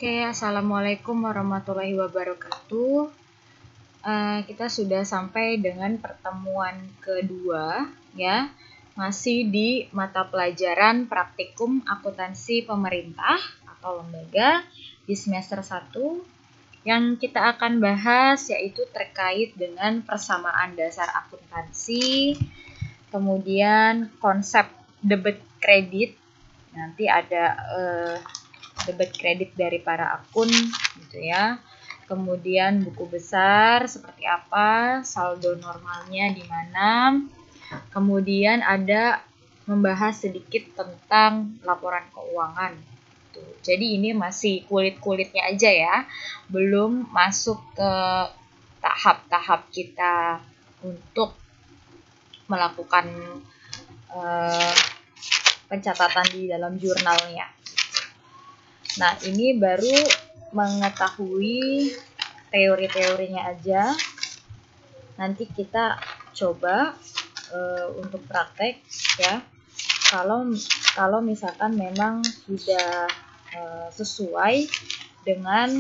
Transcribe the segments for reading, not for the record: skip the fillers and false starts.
Oke, Assalamualaikum warahmatullahi wabarakatuh. Kita sudah sampai dengan pertemuan kedua, ya, masih di mata pelajaran praktikum akuntansi pemerintah atau lembaga di semester 1. Yang kita akan bahas yaitu terkait dengan persamaan dasar akuntansi, kemudian konsep debit kredit. Nanti ada debit kredit dari para akun gitu ya. Kemudian buku besar seperti apa, saldo normalnya di mana. Kemudian ada membahas sedikit tentang laporan keuangan. Jadi ini masih kulit-kulitnya aja ya, belum masuk ke tahap-tahap kita untuk melakukan pencatatan di dalam jurnalnya. Nah, ini baru mengetahui teori-teorinya aja. Nanti kita coba untuk praktek ya. Kalau misalkan memang sudah sesuai dengan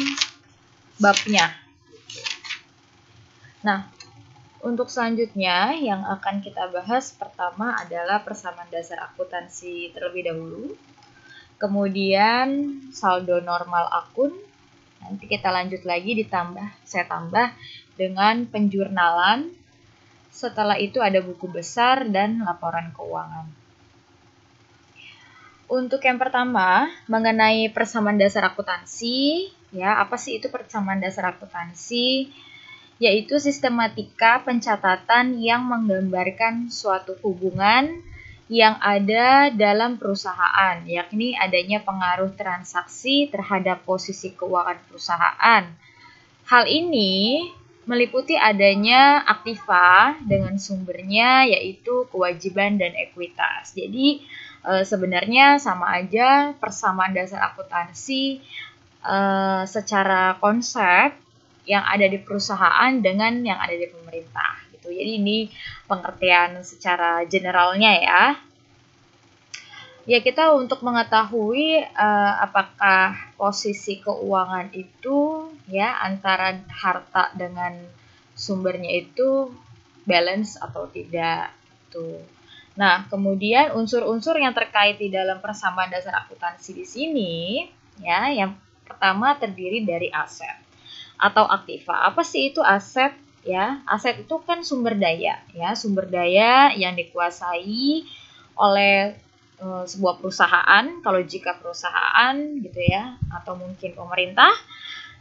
babnya. Nah, untuk selanjutnya yang akan kita bahas pertama adalah persamaan dasar akuntansi terlebih dahulu. Kemudian saldo normal akun, nanti kita lanjut lagi saya tambah dengan penjurnalan. Setelah itu ada buku besar dan laporan keuangan. Untuk yang pertama, mengenai persamaan dasar akuntansi, ya, apa sih itu persamaan dasar akuntansi? Yaitu sistematika pencatatan yang menggambarkan suatu hubungan yang ada dalam perusahaan, yakni adanya pengaruh transaksi terhadap posisi keuangan perusahaan. Hal ini meliputi adanya aktiva dengan sumbernya yaitu kewajiban dan ekuitas. Jadi sebenarnya sama aja persamaan dasar akuntansi secara konsep yang ada di perusahaan dengan yang ada di pemerintah. Jadi ini pengertian secara generalnya ya. Ya, kita untuk mengetahui apakah posisi keuangan itu ya antara harta dengan sumbernya itu balance atau tidak. Nah, kemudian unsur-unsur yang terkait di dalam persamaan dasar akuntansi di sini ya, yang pertama terdiri dari aset atau aktiva. Apa sih itu aset? Ya, aset itu kan sumber daya, ya, sumber daya yang dikuasai oleh sebuah perusahaan, kalau jika perusahaan gitu ya, atau mungkin pemerintah.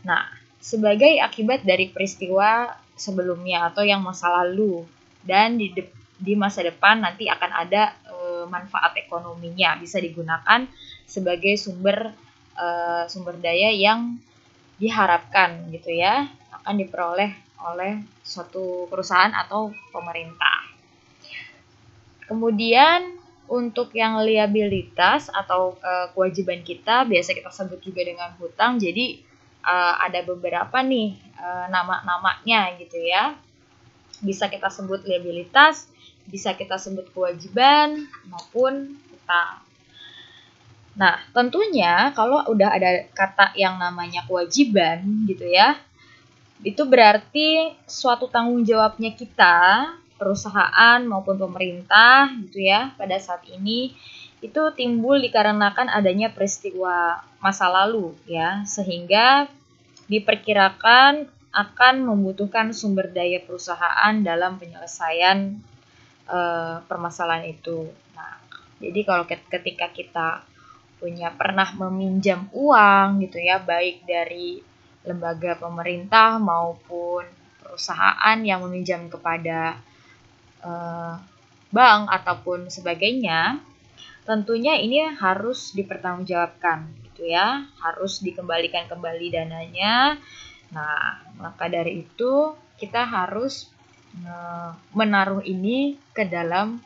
Nah, sebagai akibat dari peristiwa sebelumnya atau yang masa lalu, dan di masa depan nanti akan ada manfaat ekonominya, bisa digunakan sebagai sumber daya yang diharapkan gitu ya, akan diperoleh oleh suatu perusahaan atau pemerintah. Kemudian untuk yang liabilitas atau kewajiban kita, biasa kita sebut juga dengan hutang. Jadi ada beberapa nih nama-namanya gitu ya. Bisa kita sebut liabilitas, bisa kita sebut kewajiban maupun hutang. Nah, tentunya kalau udah ada kata yang namanya kewajiban gitu ya, itu berarti suatu tanggung jawabnya kita, perusahaan maupun pemerintah gitu ya, pada saat ini itu timbul dikarenakan adanya peristiwa masa lalu ya, sehingga diperkirakan akan membutuhkan sumber daya perusahaan dalam penyelesaian permasalahan itu. Nah, jadi kalau ketika kita pernah meminjam uang gitu ya, baik dari lembaga pemerintah maupun perusahaan yang meminjam kepada bank ataupun sebagainya, tentunya ini harus dipertanggungjawabkan gitu ya, harus dikembalikan kembali dananya. Nah, maka dari itu kita harus menaruh ini ke dalam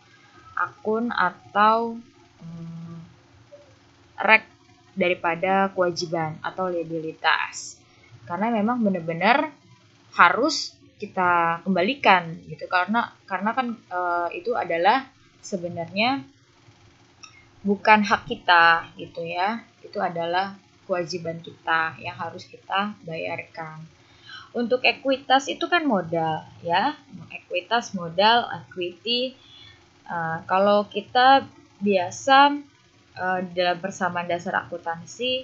akun atau rek daripada kewajiban atau liabilitas. Karena memang benar-benar harus kita kembalikan gitu, karena kan itu adalah sebenarnya bukan hak kita gitu ya. Itu adalah kewajiban kita yang harus kita bayarkan. Untuk ekuitas itu kan modal ya, ekuitas modal, equity. Kalau kita biasa dalam persamaan dasar akuntansi,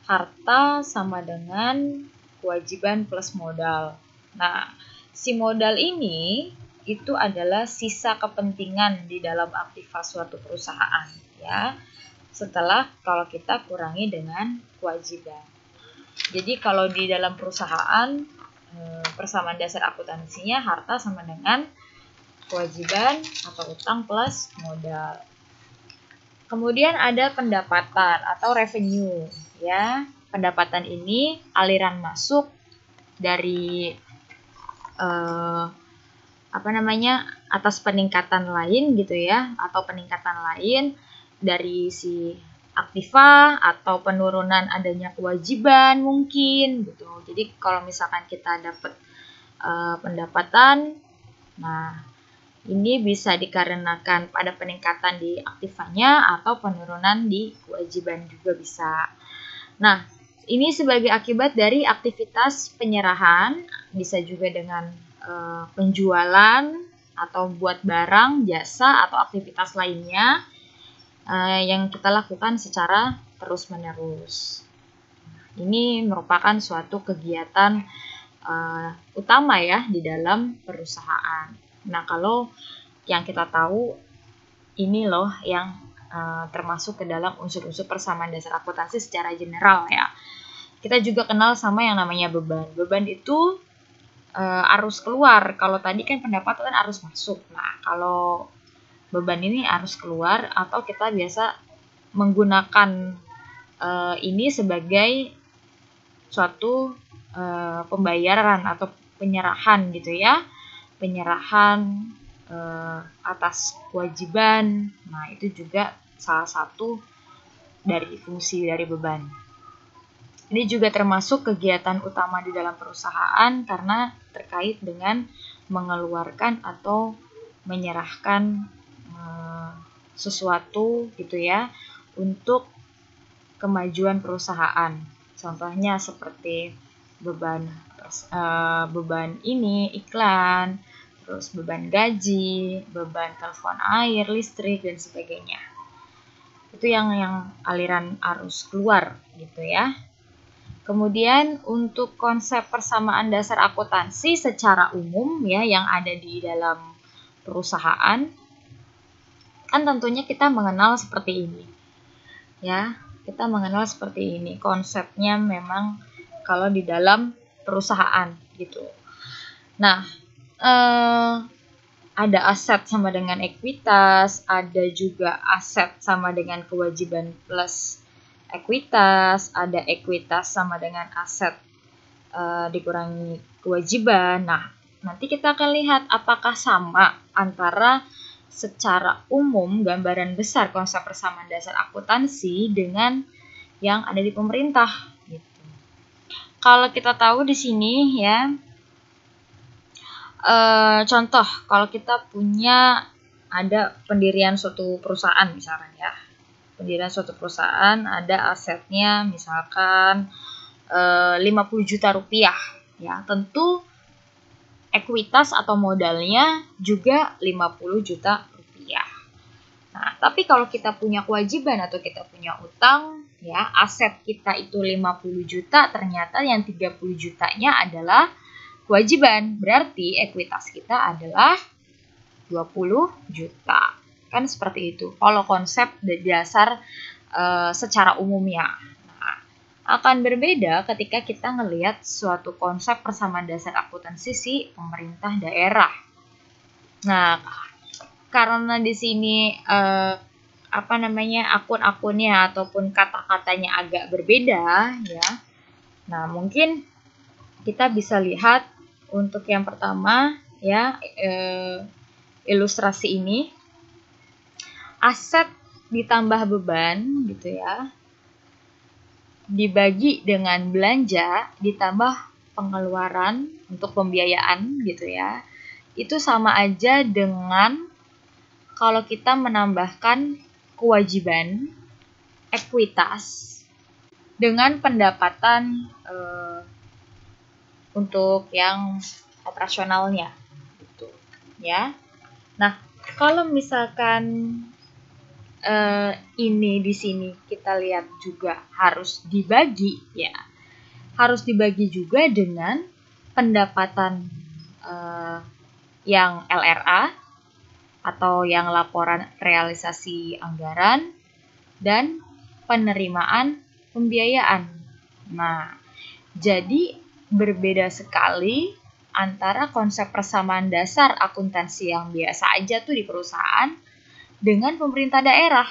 harta sama dengan kewajiban plus modal. Nah, si modal ini itu adalah sisa kepentingan di dalam aktiva suatu perusahaan ya. Setelah kalau kita kurangi dengan kewajiban. Jadi kalau di dalam perusahaan persamaan dasar akuntansinya harta sama dengan kewajiban atau utang plus modal. Kemudian ada pendapatan atau revenue ya. Pendapatan ini aliran masuk dari atas peningkatan lain gitu ya, atau peningkatan lain dari si aktiva atau penurunan adanya kewajiban mungkin gitu. Jadi kalau misalkan kita dapat pendapatan, nah ini bisa dikarenakan pada peningkatan di aktivanya atau penurunan di kewajiban juga bisa. Nah, ini sebagai akibat dari aktivitas penyerahan, bisa juga dengan penjualan atau buat barang, jasa, atau aktivitas lainnya yang kita lakukan secara terus-menerus. Ini merupakan suatu kegiatan utama ya di dalam perusahaan. Nah, kalau yang kita tahu ini loh yang termasuk ke dalam unsur-unsur persamaan dasar akuntansi secara general ya. Kita juga kenal sama yang namanya beban. Beban itu arus keluar. Kalau tadi kan pendapatan arus masuk. Nah, kalau beban ini arus keluar, atau kita biasa menggunakan ini sebagai suatu pembayaran atau penyerahan gitu ya. Penyerahan atas kewajiban. Nah, itu juga salah satu dari fungsi dari beban. Ini juga termasuk kegiatan utama di dalam perusahaan karena terkait dengan mengeluarkan atau menyerahkan sesuatu gitu ya untuk kemajuan perusahaan. Contohnya seperti beban ini iklan, terus beban gaji, beban telepon air, listrik dan sebagainya. Itu yang aliran arus keluar gitu ya. Kemudian untuk konsep persamaan dasar akuntansi secara umum ya yang ada di dalam perusahaan, kan tentunya kita mengenal seperti ini. Ya, kita mengenal seperti ini. Konsepnya memang kalau di dalam perusahaan gitu. Nah, ada aset sama dengan ekuitas, ada juga aset sama dengan kewajiban plus ekuitas, ada ekuitas sama dengan aset dikurangi kewajiban. Nah, nanti kita akan lihat apakah sama antara secara umum gambaran besar konsep persamaan dasar akuntansi dengan yang ada di pemerintah gitu. Kalau kita tahu di sini ya, contoh kalau kita punya ada pendirian suatu perusahaan misalkan ya. Pendirian suatu perusahaan ada asetnya misalkan 50 juta rupiah ya, tentu ekuitas atau modalnya juga 50 juta rupiah. Nah, tapi kalau kita punya kewajiban atau kita punya utang ya, aset kita itu 50 juta, ternyata yang 30 jutanya adalah kewajiban. Berarti ekuitas kita adalah 20 juta. Kan seperti itu. Kalau konsep dasar secara umumnya. Nah, akan berbeda ketika kita ngelihat suatu konsep persamaan dasar akuntansi si pemerintah daerah. Nah, karena di sini akun-akunnya ataupun kata-katanya agak berbeda ya. Nah, mungkin kita bisa lihat untuk yang pertama ya, ilustrasi ini. Aset ditambah beban gitu ya, dibagi dengan belanja ditambah pengeluaran untuk pembiayaan gitu ya, itu sama aja dengan kalau kita menambahkan kewajiban, ekuitas, dengan pendapatan untuk yang operasionalnya gitu ya. Nah, kalau misalkan ini di sini kita lihat juga harus dibagi ya. Harus dibagi juga dengan pendapatan yang LRA atau yang laporan realisasi anggaran dan penerimaan pembiayaan. Nah, jadi berbeda sekali antara konsep persamaan dasar akuntansi yang biasa aja tuh di perusahaan dengan pemerintah daerah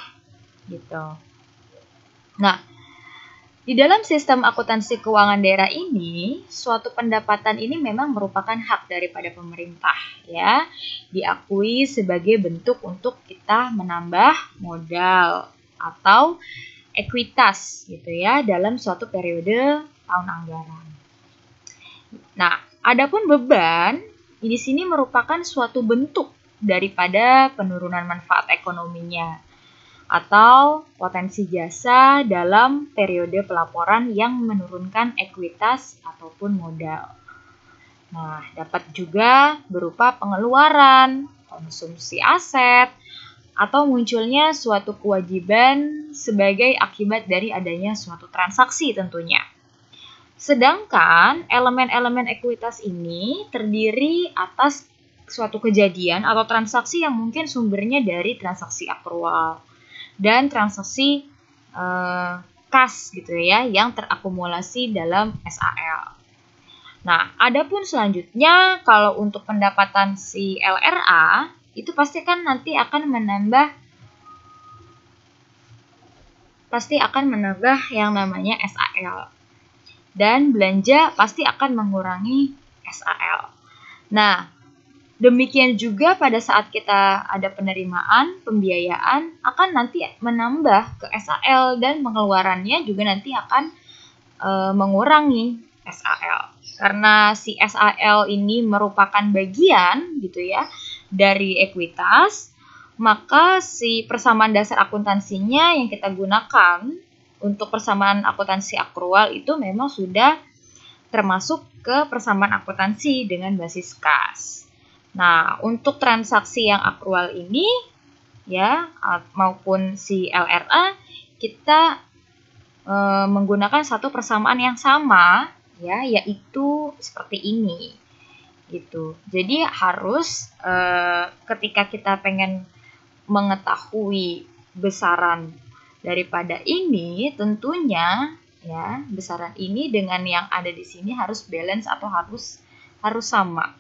gitu. Nah, di dalam sistem akuntansi keuangan daerah ini, suatu pendapatan ini memang merupakan hak daripada pemerintah ya, diakui sebagai bentuk untuk kita menambah modal atau ekuitas gitu ya dalam suatu periode tahun anggaran. Nah, adapun beban di sini merupakan suatu bentuk daripada penurunan manfaat ekonominya atau potensi jasa dalam periode pelaporan yang menurunkan ekuitas ataupun modal. Nah, dapat juga berupa pengeluaran, konsumsi aset, atau munculnya suatu kewajiban sebagai akibat dari adanya suatu transaksi tentunya. Sedangkan elemen-elemen ekuitas ini terdiri atas suatu kejadian atau transaksi yang mungkin sumbernya dari transaksi akrual dan transaksi kas gitu ya yang terakumulasi dalam SAL. Nah, adapun selanjutnya kalau untuk pendapatan si LRA itu pasti kan nanti akan menambah yang namanya SAL. Dan belanja pasti akan mengurangi SAL. Nah, demikian juga pada saat kita ada penerimaan, pembiayaan akan nanti menambah ke SAL dan pengeluarannya juga nanti akan mengurangi SAL. Karena si SAL ini merupakan bagian gitu ya dari ekuitas, maka si persamaan dasar akuntansinya yang kita gunakan untuk persamaan akuntansi akrual itu memang sudah termasuk ke persamaan akuntansi dengan basis kas. Nah, untuk transaksi yang akrual ini ya maupun si LRA kita menggunakan satu persamaan yang sama ya, yaitu seperti ini gitu. Jadi harus ketika kita pengen mengetahui besaran daripada ini, tentunya ya besaran ini dengan yang ada di sini harus balance atau harus sama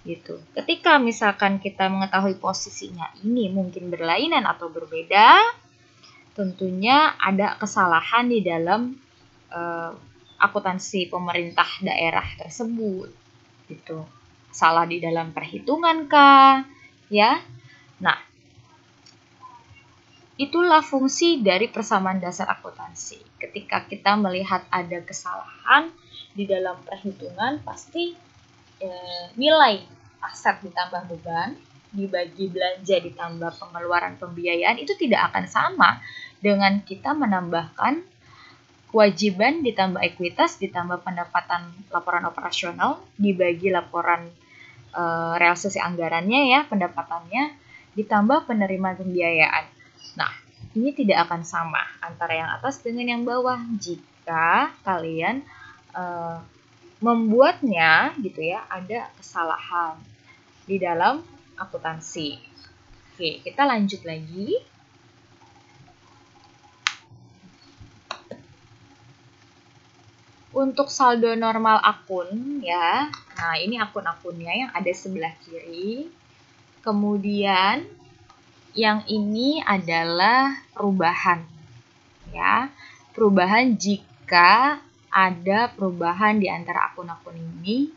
gitu. Ketika misalkan kita mengetahui posisinya ini mungkin berlainan atau berbeda, tentunya ada kesalahan di dalam akuntansi pemerintah daerah tersebut gitu. Salah di dalam perhitungan kah ya. Nah, itulah fungsi dari persamaan dasar akuntansi. Ketika kita melihat ada kesalahan di dalam perhitungan, pasti nilai aset ditambah beban, dibagi belanja ditambah pengeluaran pembiayaan itu tidak akan sama dengan kita menambahkan kewajiban ditambah ekuitas ditambah pendapatan laporan operasional dibagi laporan realisasi anggarannya ya pendapatannya ditambah penerimaan pembiayaan. Nah, ini tidak akan sama antara yang atas dengan yang bawah jika kalian membuatnya gitu ya ada kesalahan di dalam akuntansi. Oke, kita lanjut lagi. Untuk saldo normal akun ya. Nah, ini akun-akunnya yang ada sebelah kiri. Kemudian yang ini adalah perubahan ya. Perubahan jika ada perubahan di antara akun-akun ini.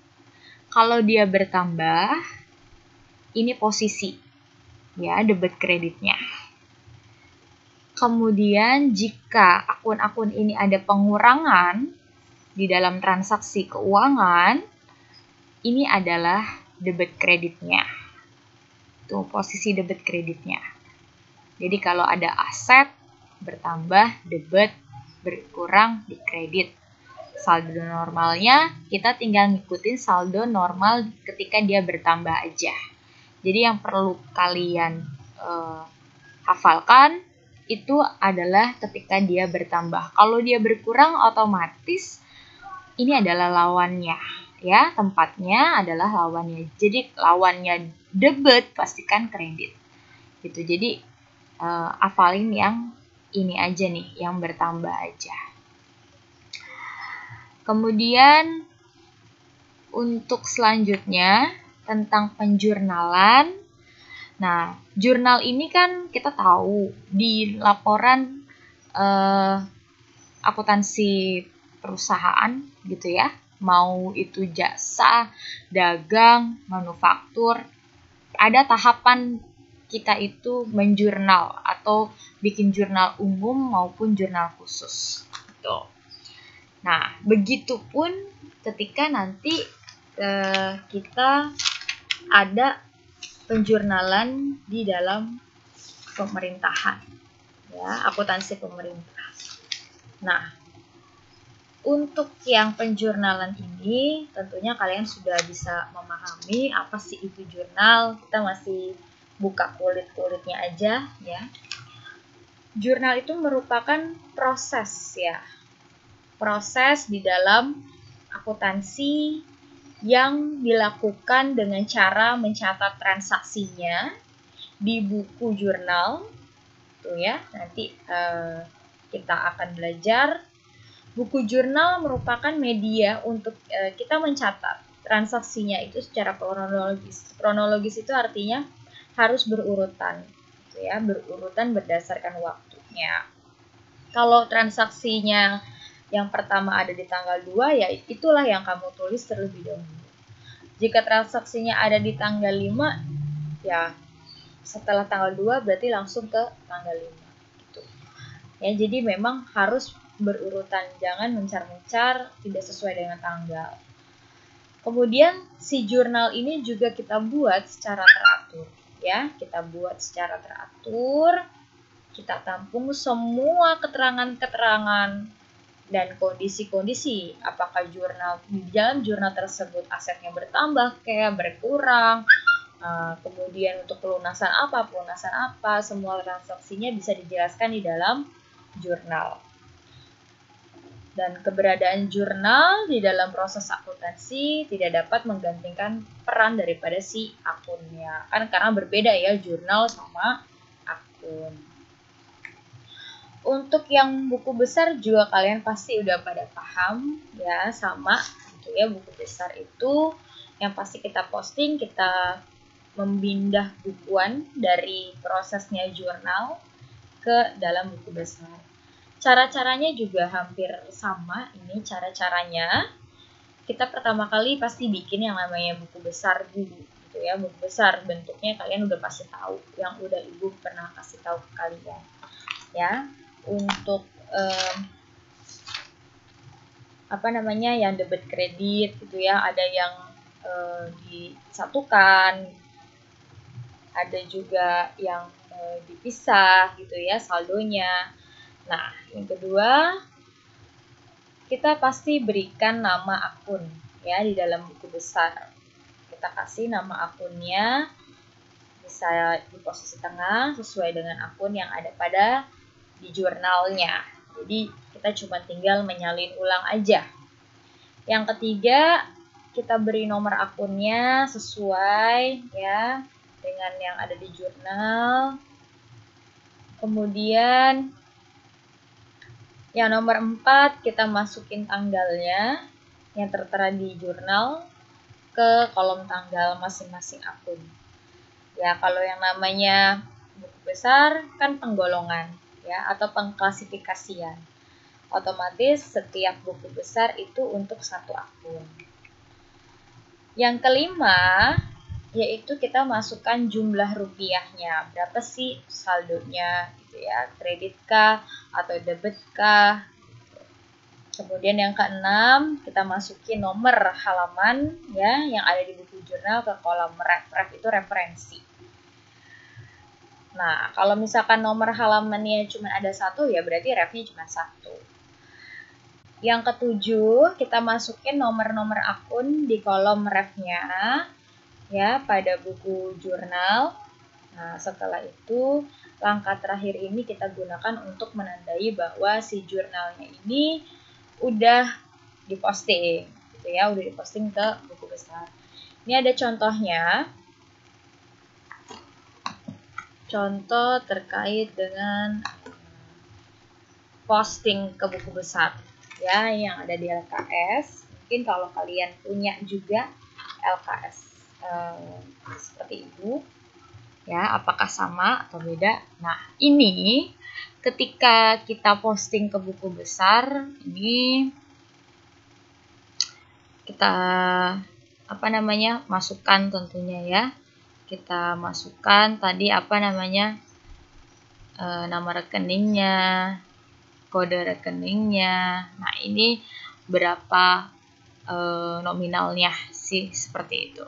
Kalau dia bertambah, ini posisi ya, debit kreditnya. Kemudian jika akun-akun ini ada pengurangan di dalam transaksi keuangan, ini adalah debit kreditnya. Tuh, posisi debit kreditnya. Jadi kalau ada aset bertambah, debit berkurang di kredit. Saldo normalnya kita tinggal ngikutin saldo normal ketika dia bertambah aja. Jadi yang perlu kalian hafalkan itu adalah ketika dia bertambah. Kalau dia berkurang otomatis ini adalah lawannya, ya, tempatnya adalah lawannya. Jadi lawannya debit pastikan kredit. Gitu. Jadi hafalin yang ini aja nih, yang bertambah aja. Kemudian untuk selanjutnya tentang penjurnalan. Nah, jurnal ini kan kita tahu di laporan akuntansi perusahaan gitu ya, mau itu jasa, dagang, manufaktur, ada tahapan kita itu menjurnal atau bikin jurnal umum maupun jurnal khusus. Gitu. Nah, begitupun ketika nanti kita ada penjurnalan di dalam pemerintahan, ya, akuntansi pemerintah. Nah, untuk yang penjurnalan ini tentunya kalian sudah bisa memahami apa sih itu jurnal. Kita masih buka kulit-kulitnya aja ya. Jurnal itu merupakan proses ya. Proses di dalam akuntansi yang dilakukan dengan cara mencatat transaksinya di buku jurnal, tuh ya. Nanti kita akan belajar. Buku jurnal merupakan media untuk kita mencatat transaksinya itu secara kronologis. Kronologis itu artinya harus berurutan, gitu ya, berurutan berdasarkan waktunya. Kalau transaksinya yang pertama ada di tanggal 2, ya itulah yang kamu tulis terlebih dahulu. Jika transaksinya ada di tanggal 5, ya setelah tanggal 2 berarti langsung ke tanggal 5. Gitu. Ya, jadi memang harus berurutan, jangan mencar-mencar tidak sesuai dengan tanggal. Kemudian si jurnal ini juga kita buat secara teratur. Ya, kita buat secara teratur, kita tampung semua keterangan-keterangan dan kondisi-kondisi, apakah di dalam jurnal tersebut asetnya bertambah kayak berkurang, kemudian untuk pelunasan apa, semua transaksinya bisa dijelaskan di dalam jurnal. Dan keberadaan jurnal di dalam proses akuntansi tidak dapat menggantikan peran daripada si akunnya, kan karena berbeda ya jurnal sama akun. Untuk yang buku besar juga kalian pasti udah pada paham ya, sama gitu ya. Buku besar itu yang pasti kita posting, kita membindah bukuan dari prosesnya jurnal ke dalam buku besar. Cara-caranya juga hampir sama. Ini cara-caranya. Kita pertama kali pasti bikin yang namanya buku besar dulu gitu ya. Buku besar bentuknya kalian udah pasti tahu, yang udah ibu pernah kasih tahu ke kalian ya. Untuk yang debit kredit gitu ya, ada yang disatukan, ada juga yang dipisah gitu ya saldonya. Nah, yang kedua, kita pasti berikan nama akun ya di dalam buku besar. Kita kasih nama akunnya, bisa di posisi tengah sesuai dengan akun yang ada pada di jurnalnya. Jadi kita cuma tinggal menyalin ulang aja. Yang ketiga, kita beri nomor akunnya sesuai ya dengan yang ada di jurnal. Kemudian yang nomor 4, kita masukin tanggalnya yang tertera di jurnal ke kolom tanggal masing-masing akun. Ya, kalau yang namanya buku besar kan penggolongan ya atau pengklasifikasian. Otomatis setiap buku besar itu untuk satu akun. Yang kelima, yaitu kita masukkan jumlah rupiahnya. Berapa sih saldonya gitu ya, kredit kah atau debit kah. Kemudian yang keenam, kita masukin nomor halaman ya yang ada di buku jurnal ke kolom ref. Ref itu referensi. Nah, kalau misalkan nomor halamannya cuma ada 1, ya berarti refnya cuma 1. Yang ketujuh, kita masukin nomor-nomor akun di kolom refnya ya pada buku jurnal. Nah, setelah itu langkah terakhir ini kita gunakan untuk menandai bahwa si jurnalnya ini udah diposting gitu ya, udah diposting ke buku besar. Ini ada contohnya. Contoh terkait dengan posting ke buku besar ya yang ada di LKS. Mungkin kalau kalian punya juga LKS seperti itu ya, apakah sama atau beda. Nah, ini ketika kita posting ke buku besar, ini kita masukkan tentunya ya. Kita masukkan tadi nama rekeningnya, kode rekeningnya. Nah, ini berapa nominalnya sih, seperti itu.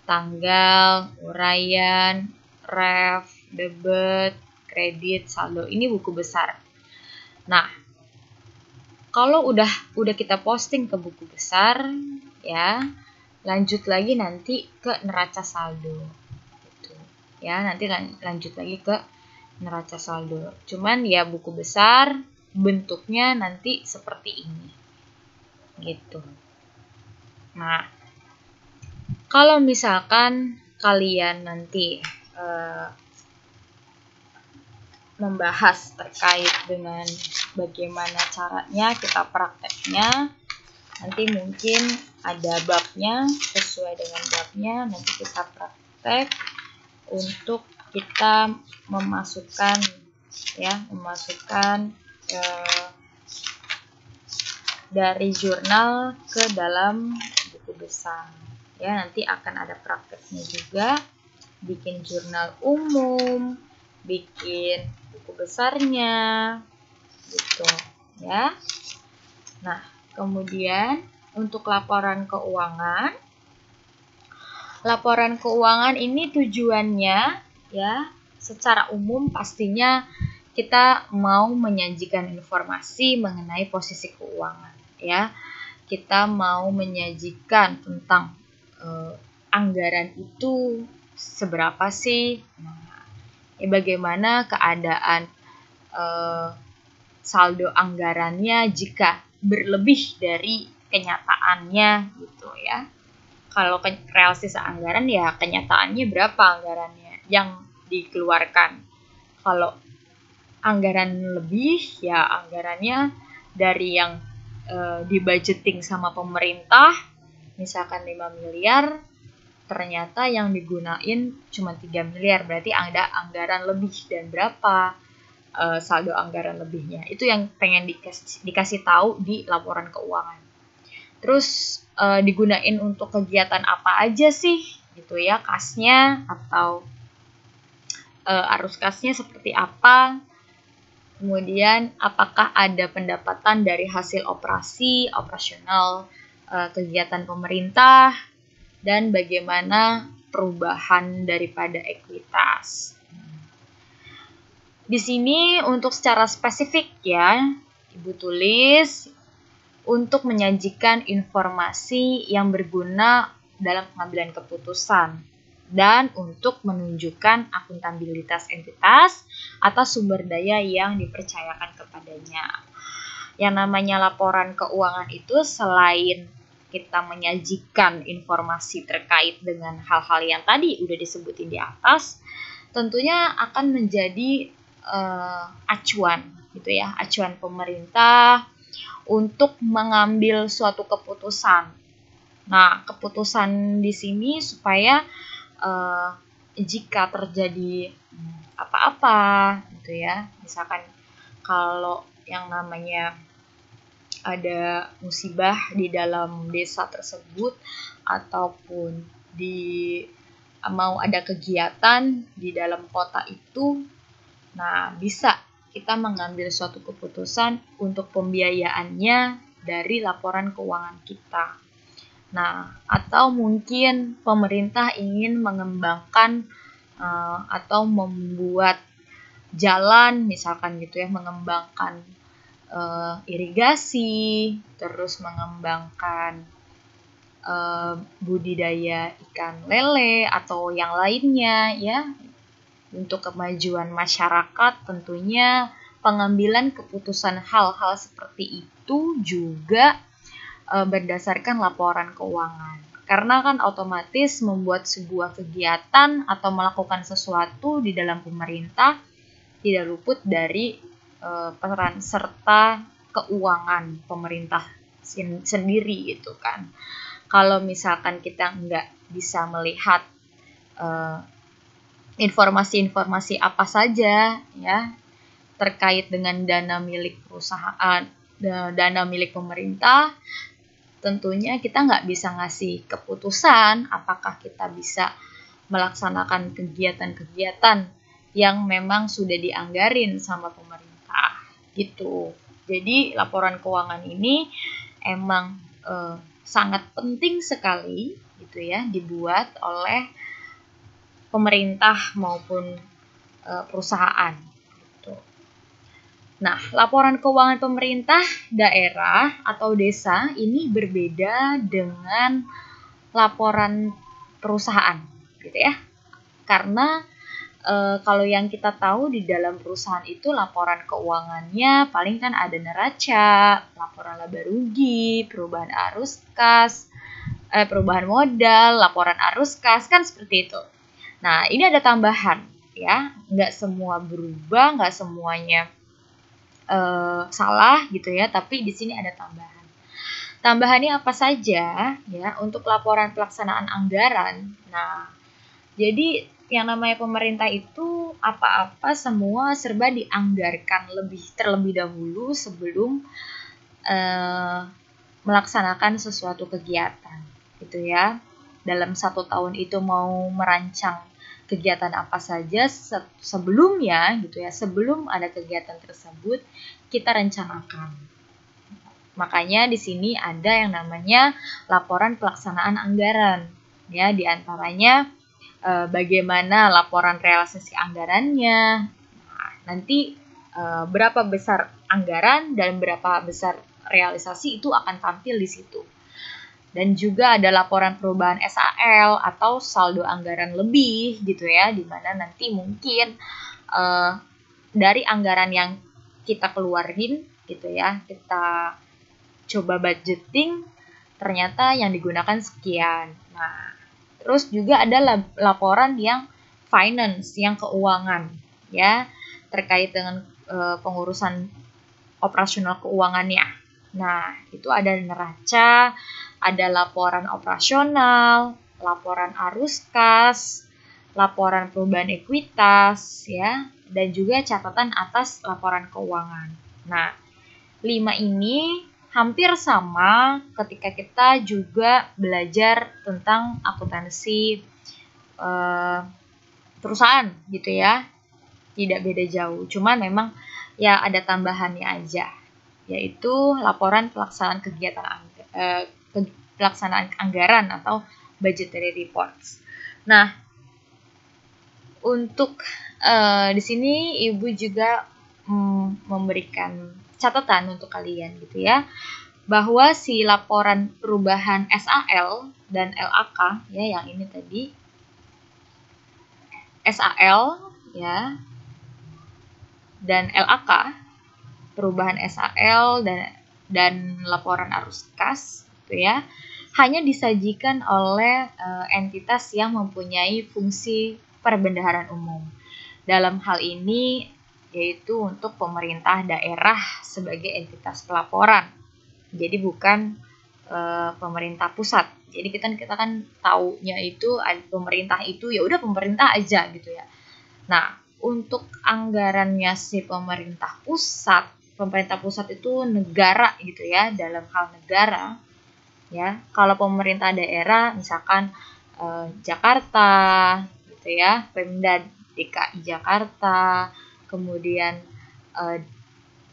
Tanggal, uraian, ref, debit, kredit, saldo. Ini buku besar. Nah, kalau udah kita posting ke buku besar ya, lanjut lagi nanti ke neraca saldo. Gitu. Ya, nanti lanjut lagi ke neraca saldo. Cuman ya buku besar bentuknya nanti seperti ini. Gitu. Nah, kalau misalkan kalian nanti membahas terkait dengan bagaimana caranya kita prakteknya, nanti mungkin ada babnya, sesuai dengan babnya nanti kita praktek untuk kita memasukkan dari jurnal ke dalam buku besar. Ya, nanti akan ada prakteknya juga, bikin jurnal umum, bikin buku besarnya, gitu ya. Nah, kemudian untuk laporan keuangan ini tujuannya ya, secara umum pastinya kita mau menyajikan informasi mengenai posisi keuangan ya. Kita mau menyajikan tentang anggaran itu seberapa sih, bagaimana keadaan saldo anggarannya jika berlebih dari kenyataannya gitu ya. Kalau realisasi anggaran ya kenyataannya berapa anggarannya yang dikeluarkan. Kalau anggaran lebih ya anggarannya dari yang dibudgeting sama pemerintah misalkan 5 miliar, ternyata yang digunain cuma 3 miliar, berarti ada anggaran lebih dan berapa saldo anggaran lebihnya. Itu yang pengen dikasih tahu di laporan keuangan. Terus digunain untuk kegiatan apa aja sih gitu ya, kasnya atau arus kasnya seperti apa. Kemudian apakah ada pendapatan dari hasil operasional kegiatan pemerintah, dan bagaimana perubahan daripada ekuitas. Di sini untuk secara spesifik ya, Ibu tulis untuk menyajikan informasi yang berguna dalam pengambilan keputusan dan untuk menunjukkan akuntabilitas entitas atas sumber daya yang dipercayakan kepadanya. Yang namanya laporan keuangan itu selain kita menyajikan informasi terkait dengan hal-hal yang tadi udah disebutin di atas, tentunya akan menjadi acuan gitu ya, acuan pemerintah untuk mengambil suatu keputusan. Nah, keputusan di sini supaya jika terjadi apa-apa gitu ya, misalkan kalau yang namanya ada musibah di dalam desa tersebut ataupun mau ada kegiatan di dalam kota itu, nah bisa kita mengambil suatu keputusan untuk pembiayaannya dari laporan keuangan kita. Nah, atau mungkin pemerintah ingin mengembangkan atau membuat jalan misalkan gitu ya, mengembangkan irigasi, terus mengembangkan budidaya ikan lele atau yang lainnya ya. Untuk kemajuan masyarakat tentunya pengambilan keputusan hal-hal seperti itu juga berdasarkan laporan keuangan. Karena kan otomatis membuat sebuah kegiatan atau melakukan sesuatu di dalam pemerintah tidak luput dari peran serta keuangan pemerintah sendiri gitu kan. Kalau misalkan kita nggak bisa melihat informasi-informasi apa saja ya terkait dengan dana milik perusahaan, dana milik pemerintah, tentunya kita nggak bisa ngasih keputusan apakah kita bisa melaksanakan kegiatan-kegiatan yang memang sudah dianggarin sama pemerintah gitu. Jadi laporan keuangan ini emang sangat penting sekali gitu ya dibuat oleh pemerintah maupun perusahaan. Gitu. Nah, laporan keuangan pemerintah daerah atau desa ini berbeda dengan laporan perusahaan, gitu ya. Karena kalau yang kita tahu di dalam perusahaan itu laporan keuangannya paling kan ada neraca, laporan laba rugi, perubahan arus kas, perubahan modal, laporan arus kas, kan seperti itu. Nah, ini ada tambahan ya, nggak semua berubah, nggak semuanya salah gitu ya, tapi di sini ada tambahan. Tambahannya apa saja ya untuk laporan pelaksanaan anggaran. Nah, jadi yang namanya pemerintah itu apa-apa semua serba dianggarkan terlebih dahulu sebelum melaksanakan sesuatu kegiatan gitu ya. Dalam 1 tahun itu mau merancang kegiatan apa saja sebelumnya gitu ya, sebelum ada kegiatan tersebut kita rencanakan. Makanya di sini ada yang namanya laporan pelaksanaan anggaran ya, diantaranya bagaimana laporan realisasi anggarannya. Nah, nanti berapa besar anggaran dan berapa besar realisasi itu akan tampil di situ. Dan juga ada laporan perubahan SAL atau saldo anggaran lebih gitu ya, di mana nanti mungkin dari anggaran yang kita keluarin gitu ya, kita coba budgeting, ternyata yang digunakan sekian. Nah, terus juga ada laporan yang finance, yang keuangan ya, terkait dengan pengurusan operasional keuangannya. Nah, itu ada neraca, ada laporan operasional, laporan arus kas, laporan perubahan ekuitas ya, dan juga catatan atas laporan keuangan. Nah, 5 ini hampir sama ketika kita juga belajar tentang akuntansi perusahaan gitu ya, tidak beda jauh, cuman memang ya ada tambahannya aja, yaitu laporan pelaksanaan pelaksanaan anggaran atau budgetary reports. Nah, untuk di sini Ibu juga memberikan catatan untuk kalian gitu ya, bahwa si laporan perubahan SAL dan LAK ya, yang ini tadi SAL ya dan LAK, perubahan SAL dan laporan arus kas gitu ya, hanya disajikan oleh entitas yang mempunyai fungsi perbendaharaan umum. Dalam hal ini yaitu untuk pemerintah daerah sebagai entitas pelaporan. Jadi bukan pemerintah pusat. Jadi kita kan taunya itu pemerintah itu ya udah pemerintah aja gitu ya. Nah, untuk anggarannya si pemerintah pusat itu negara gitu ya, dalam hal negara ya. Kalau pemerintah daerah misalkan Jakarta gitu ya, Pemda DKI Jakarta, kemudian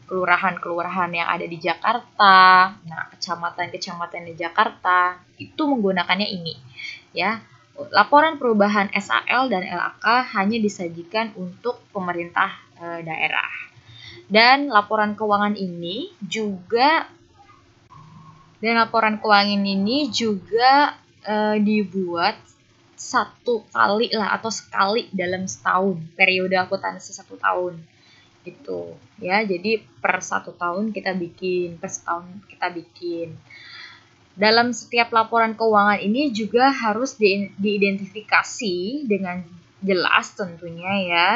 kelurahan-kelurahan yang ada di Jakarta, nah kecamatan-kecamatan di Jakarta itu menggunakannya ini ya. Laporan perubahan SAL dan LAK hanya disajikan untuk pemerintah daerah. Dan laporan keuangan ini juga dibuat satu kali lah atau sekali dalam setahun, periode akuntansi 1 tahun gitu ya. Jadi per 1 tahun kita bikin, per setahun kita bikin. Dalam setiap laporan keuangan ini juga harus diidentifikasi dengan jelas tentunya ya.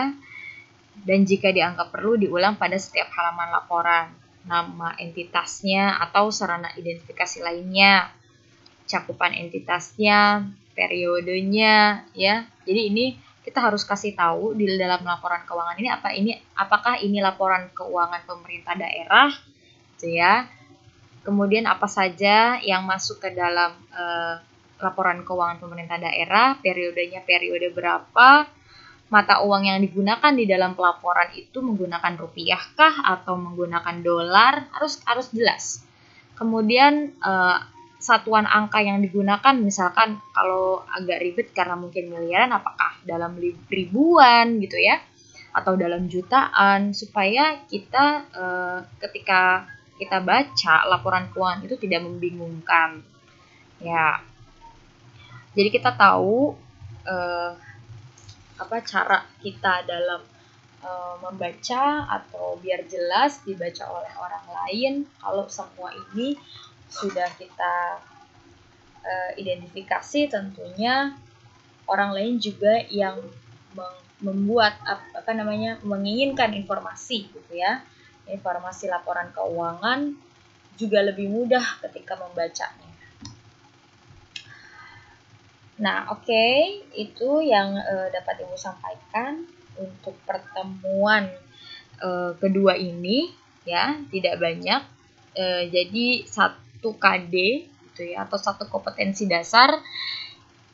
Dan jika dianggap perlu diulang pada setiap halaman laporan, nama entitasnya atau sarana identifikasi lainnya, cakupan entitasnya, periodenya ya. Jadi ini kita harus kasih tahu di dalam laporan keuangan ini apakah ini laporan keuangan pemerintah daerah gitu ya. Kemudian apa saja yang masuk ke dalam laporan keuangan pemerintah daerah, periodenya periode berapa, mata uang yang digunakan di dalam pelaporan itu menggunakan rupiah kah atau menggunakan dolar, harus jelas. Kemudian satuan angka yang digunakan, misalkan kalau agak ribet karena mungkin miliaran, apakah dalam ribuan gitu ya, atau dalam jutaan, supaya kita ketika kita baca laporan keuangan itu tidak membingungkan ya. Jadi kita tahu cara kita dalam membaca, atau biar jelas dibaca oleh orang lain. Kalau semua ini sudah kita identifikasi, tentunya orang lain juga yang membuat menginginkan informasi gitu ya, informasi laporan keuangan juga lebih mudah ketika membacanya. Nah, oke, itu yang dapat Ibu sampaikan untuk pertemuan kedua ini ya, tidak banyak. Jadi 1 KD gitu ya, atau 1 kompetensi dasar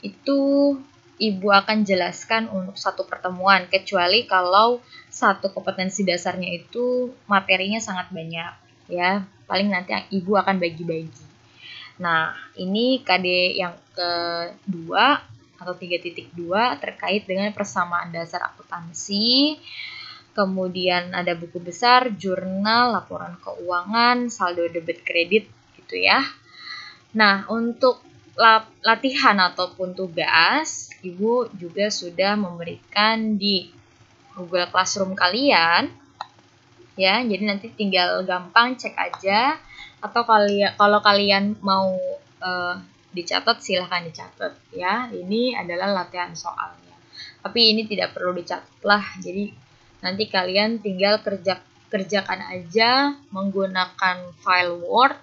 itu Ibu akan jelaskan untuk 1 pertemuan, kecuali kalau 1 kompetensi dasarnya itu materinya sangat banyak ya. Paling nanti Ibu akan bagi-bagi. Nah, ini KD yang kedua atau 3.2 terkait dengan persamaan dasar akuntansi. Kemudian ada buku besar, jurnal, laporan keuangan, saldo debit kredit gitu ya. Nah, untuk latihan ataupun tugas, Ibu juga sudah memberikan di Google Classroom kalian ya. Jadi nanti tinggal gampang cek aja, atau kalau kalian mau dicatat silahkan dicatat ya. Ini adalah latihan soalnya, tapi ini tidak perlu dicatat lah. Jadi nanti kalian tinggal kerjakan aja menggunakan file Word,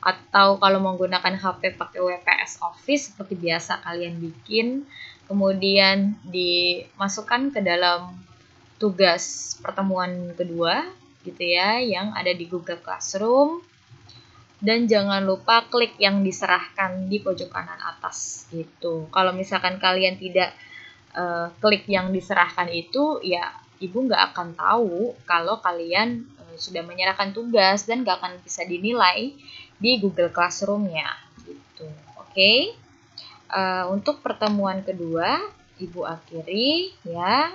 atau kalau menggunakan HP pakai WPS Office seperti biasa kalian bikin, kemudian dimasukkan ke dalam tugas pertemuan kedua gitu ya, yang ada di Google Classroom. Dan jangan lupa klik yang diserahkan di pojok kanan atas gitu. Kalau misalkan kalian tidak klik yang diserahkan itu, ya Ibu nggak akan tahu kalau kalian sudah menyerahkan tugas, dan nggak akan bisa dinilai di Google Classroom-nya gitu. Oke. Untuk pertemuan kedua Ibu akhiri ya.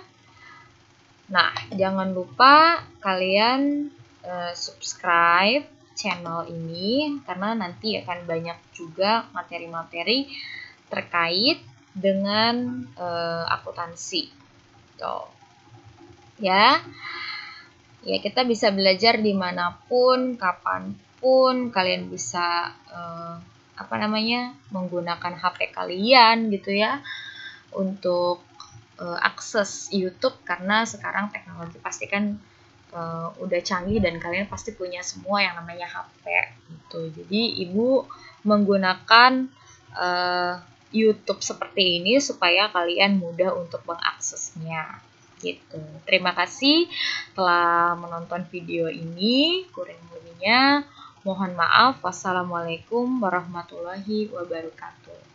Nah, jangan lupa kalian subscribe channel ini, karena nanti akan banyak juga materi-materi terkait dengan akuntansi. Tuh. Ya, kita bisa belajar dimanapun, kapanpun. Kalian bisa menggunakan HP kalian gitu ya, untuk akses YouTube, karena sekarang teknologi pasti kan udah canggih, dan kalian pasti punya semua yang namanya HP gitu. Jadi Ibu menggunakan YouTube seperti ini supaya kalian mudah untuk mengaksesnya gitu. Terima kasih telah menonton video ini. Kurang lebihnya mohon maaf. Wassalamualaikum warahmatullahi wabarakatuh.